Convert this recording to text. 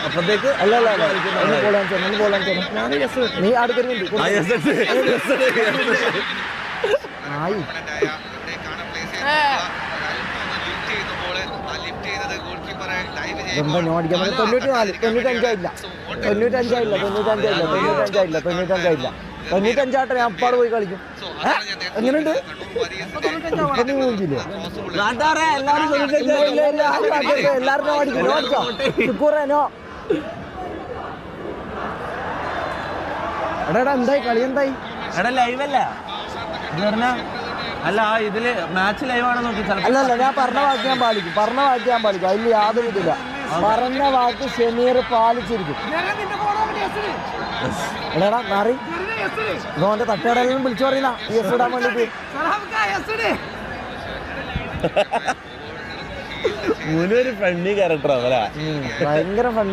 അപ്പത്തേക്ക് അല്ല നീ അടുക്കരുന്നുണ്ട് ആയി എന്താ ഞാൻ അടിക്കാൻ പറഞ്ഞത് 95 ഞാൻ അപ്പാട് പോയി കളിക്കും. എങ്ങനെയുണ്ട്? എല്ലാവരും അടിക്കും. എടാ എന്തായി കളി? എന്തായി? എടാ ലൈവല്ല അല്ല ഇതില് മാച്ച് ലൈവാണ് നോക്കി. അല്ലല്ല ഞാൻ പറഞ്ഞ വാക്ക് ഞാൻ പാലിക്കും. അതിൽ യാതൊരു ഇതില്ല. പറഞ്ഞ വാക്ക് ഷമീർ പാലിച്ചിരിക്കും. എടാ മാറി ഇതോന്റെ തട്ടേടെല്ലാം വിളിച്ചു പറയുന്ന എസ് ഇടാൻ വേണ്ടിട്ട് ഒരു ഫ്രണ്ട്ലി ക്യാരക്ടർ ഭയങ്കര